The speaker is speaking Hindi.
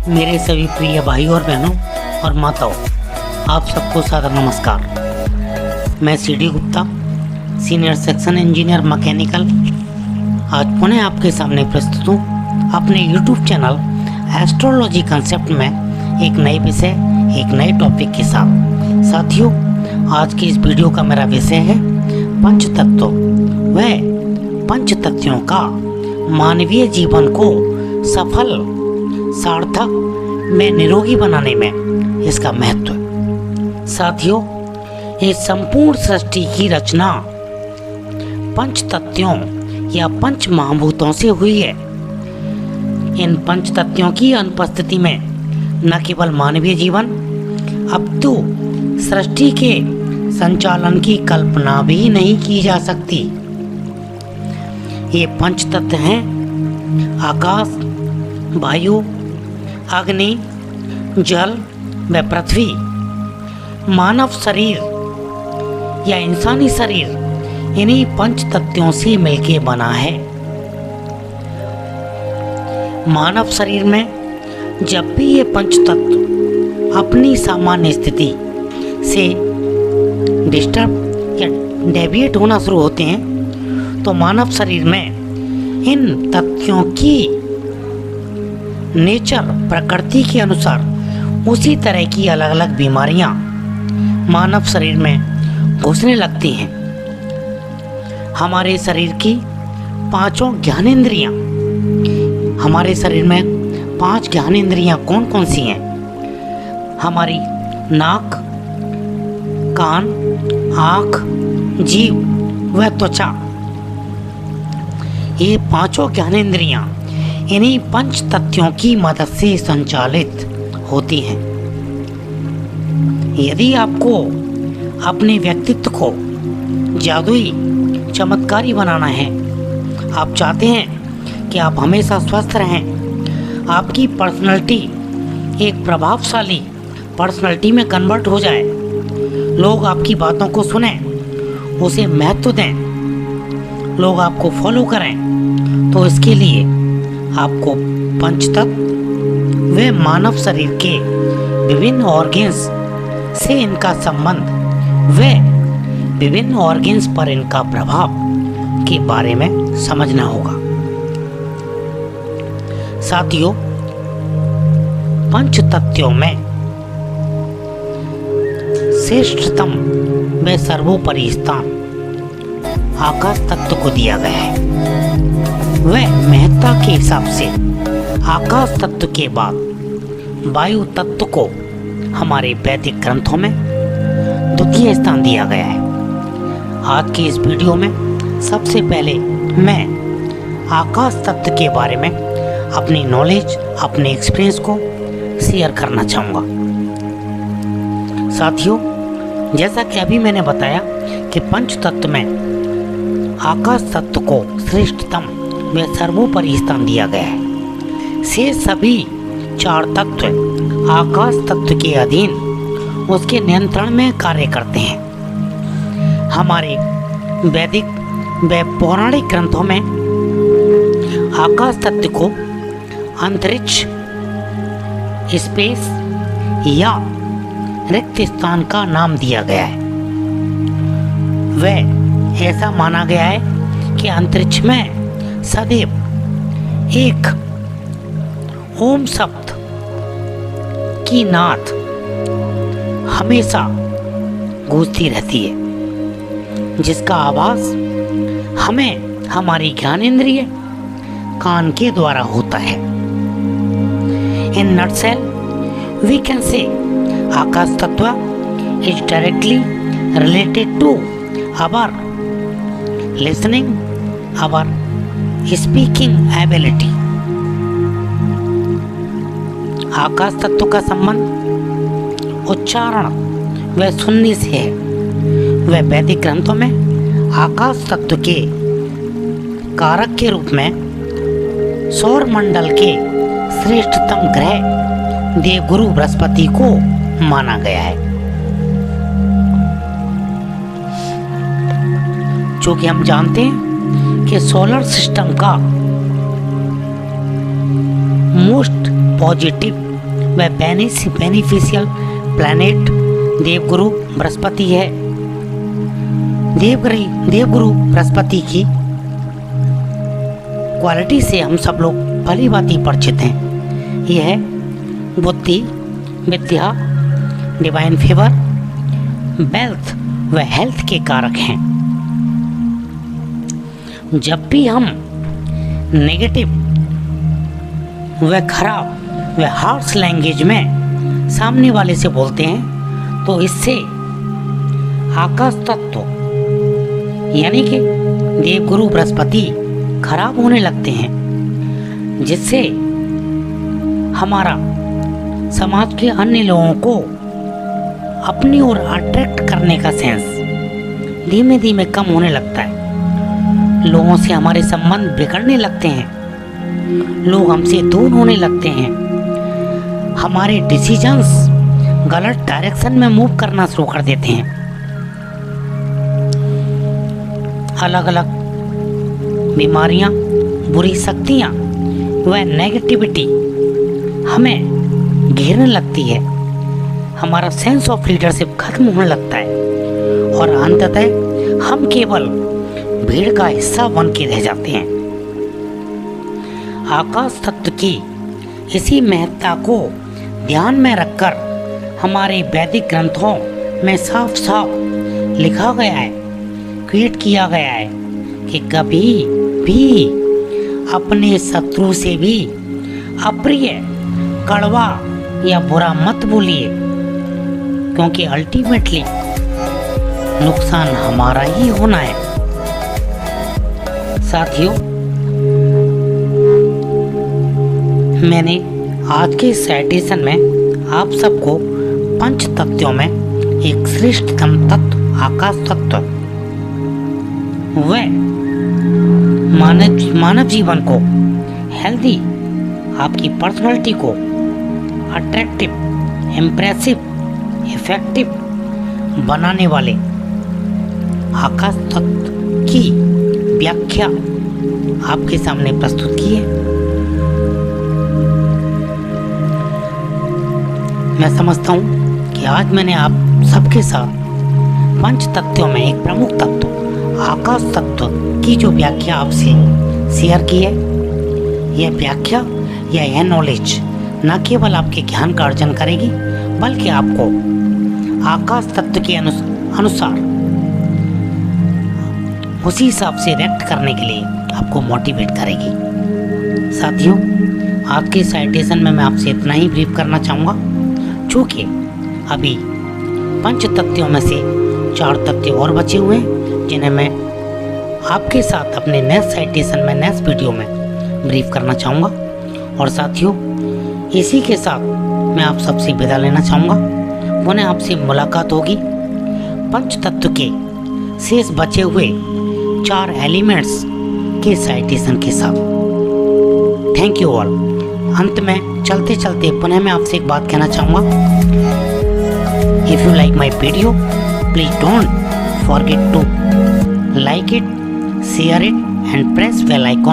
मेरे सभी प्रिय भाई और बहनों और माताओं, आप सबको सादर नमस्कार। मैं CD Gupta, senior section engineer mechanical, आज पुनः आपके सामने प्रस्तुत हूँ अपने यूट्यूब चैनल एस्ट्रोलॉजी कंसेप्ट में एक नए विषय, एक नए टॉपिक के साथ। साथियों, आज की इस वीडियो का मेरा विषय है पंचतत्व व पंचतत्वों का मानवीय जीवन को सफल, सार्थक में निरोगी बनाने में इसका महत्व। साथियों, इस संपूर्ण सृष्टि की रचना पंच तत्वों या पंच महाभूतों से हुई है। इन पंच तत्वों की अनुपस्थिति में न केवल मानवीय जीवन अपितु सृष्टि के संचालन की कल्पना भी नहीं की जा सकती। ये पंच तत्व हैं आकाश, वायु, अग्नि, जल व पृथ्वी। मानव शरीर या इंसानी शरीर इन्हीं पंच तत्वों से मिलकर बना है। मानव शरीर में जब भी ये पंच तत्व अपनी सामान्य स्थिति से डिस्टर्ब या डेविएट होना शुरू होते हैं तो मानव शरीर में इन तत्वों की नेचर, प्रकृति के अनुसार उसी तरह की अलग अलग बीमारियां मानव शरीर में घुसने लगती हैं। हमारे शरीर की पांचों ज्ञानेंद्रियां, हमारे शरीर में 5 ज्ञानेंद्रियां कौन कौन सी हैं? हमारी नाक, कान, आँख, जीभ व त्वचा। ये पांचों ज्ञानेंद्रियां इन्हीं पंच तत्वों की मदद से संचालित होती हैं। यदि आपको अपने व्यक्तित्व को जादुई, चमत्कारी बनाना है, आप चाहते हैं कि आप हमेशा स्वस्थ रहें, आपकी पर्सनैलिटी एक प्रभावशाली पर्सनैलिटी में कन्वर्ट हो जाए, लोग आपकी बातों को सुनें, उसे महत्व दें, लोग आपको फॉलो करें, तो इसके लिए आपको पंचतत्व व मानव शरीर के विभिन्न ऑर्गन्स से इनका संबंध व विभिन्न ऑर्गन्स पर इनका प्रभाव के बारे में समझना होगा। साथियों, पंचतत्वों में श्रेष्ठतम व सर्वोपरि स्थान आकाश तत्व को दिया गया है। वह महत्ता के हिसाब से आकाश तत्व के बाद वायु तत्व को हमारे वैदिक ग्रंथों में द्वितीय स्थान दिया गया है। आज की इस वीडियो में सबसे पहले मैं आकाश तत्व के बारे में अपनी नॉलेज, अपने एक्सपीरियंस को शेयर करना चाहूँगा। साथियों, जैसा कि अभी मैंने बताया कि पंच तत्व में आकाश तत्व को श्रेष्ठतम व सर्वोपरि स्थान दिया गया है। से सभी 4 तत्व आकाश तत्व के अधीन उसके नियंत्रण में कार्य करते हैं। हमारे वैदिक व पौराणिक ग्रंथों में आकाश तत्व को अंतरिक्ष, स्पेस या रिक्त स्थान का नाम दिया गया है। वह ऐसा माना गया है कि अंतरिक्ष में सदैव एक ओम शब्द की नाद हमेशा गूंजती रहती है, जिसका आभास हमें हमारी ज्ञानेंद्रिय कान के द्वारा होता है। इन नटसेल वी कैन से akash tattva is directly related to our listening, our speaking ability. आकाश तत्व का संबंध उच्चारण व सुनने से है। वह वैदिक ग्रंथों में आकाश तत्व के कारक के रूप में सौर मंडल के श्रेष्ठतम ग्रह देवगुरु बृहस्पति को माना गया है। जो कि हम जानते हैं कि सोलर सिस्टम का मोस्ट पॉजिटिव वह बेनिफिशियल प्लैनेट देवगुरु बृहस्पति है। देवगुरु बृहस्पति की क्वालिटी से हम सब लोग भली भांति परिचित हैं। यह बुद्धि, विद्या, डिवाइन फेवर, वेल्थ व हेल्थ के कारक हैं। जब भी हम नेगेटिव व खराब व हार्श लैंग्वेज में सामने वाले से बोलते हैं तो इससे आकाश तत्व यानी कि देवगुरु बृहस्पति खराब होने लगते हैं, जिससे हमारा समाज के अन्य लोगों को अपनी ओर अट्रैक्ट करने का सेंस धीमे धीमे कम होने लगता है। लोगों से हमारे संबंध बिगड़ने लगते हैं, लोग हमसे दूर होने लगते हैं, हमारे डिसीजंस गलत डायरेक्शन में मूव करना शुरू कर देते हैं। अलग अलग बीमारियां, बुरी शक्तियां व नेगेटिविटी हमें घेरने लगती है, हमारा सेंस ऑफ लीडरशिप खत्म होने लगता है और अंततः हम केवल भीड़ का हिस्सा बन के रह जाते हैं। आकाश तत्व की इसी महत्ता को ध्यान में रखकर हमारे वैदिक ग्रंथों में साफ साफ लिखा गया है, क्रिएट किया गया है कि कभी भी अपने शत्रु से भी अप्रिय, कड़वा या बुरा मत बोलिए, क्योंकि अल्टीमेटली नुकसान हमारा ही होना है। साथियों, मैंने आज के इस एडिशन में आप सबको पंच तत्वों में एक श्रेष्ठतम तत्व आकाश तत्व व मानव जीवन को हेल्दी, आपकी पर्सनालिटी को अट्रैक्टिव, इम्प्रेसिव, इफेक्टिव बनाने वाले आकाश तत्व की व्याख्या आपके सामने प्रस्तुत की है। मैं समझता हूँ कि आज मैंने आप सबके साथ पंच तत्वों में एक प्रमुख तत्व आकाश तत्व की जो व्याख्या आपसे शेयर की है, यह व्याख्या या यह नॉलेज न केवल आपके ज्ञान का अर्जन करेगी, बल्कि आपको आकाश तत्व के अनुसार उसी हिसाब से रिएक्ट करने के लिए आपको मोटिवेट करेगी। साथियों, आज के साइटेशन में मैं आपसे इतना ही ब्रीफ करना चाहूँगा, चूँकि अभी पंच तत्वों में से 4 तत्व और बचे हुए हैं, जिन्हें मैं आपके साथ अपने नेक्स्ट साइटेशन में, नेक्स्ट वीडियो में ब्रीफ करना चाहूँगा। और साथियों, इसी के साथ मैं आप सबसे विदा लेना चाहूँगा। पुनः आपसे मुलाकात होगी पंच तत्व के शेष बचे हुए 4 एलिमेंट्स के साइटेशन के साथ। Thank you all. अंत में चलते चलते पुनः मैं आपसे एक बात कहना चाहूँगा, if you like my video please don't forget to like it, share it and press bell icon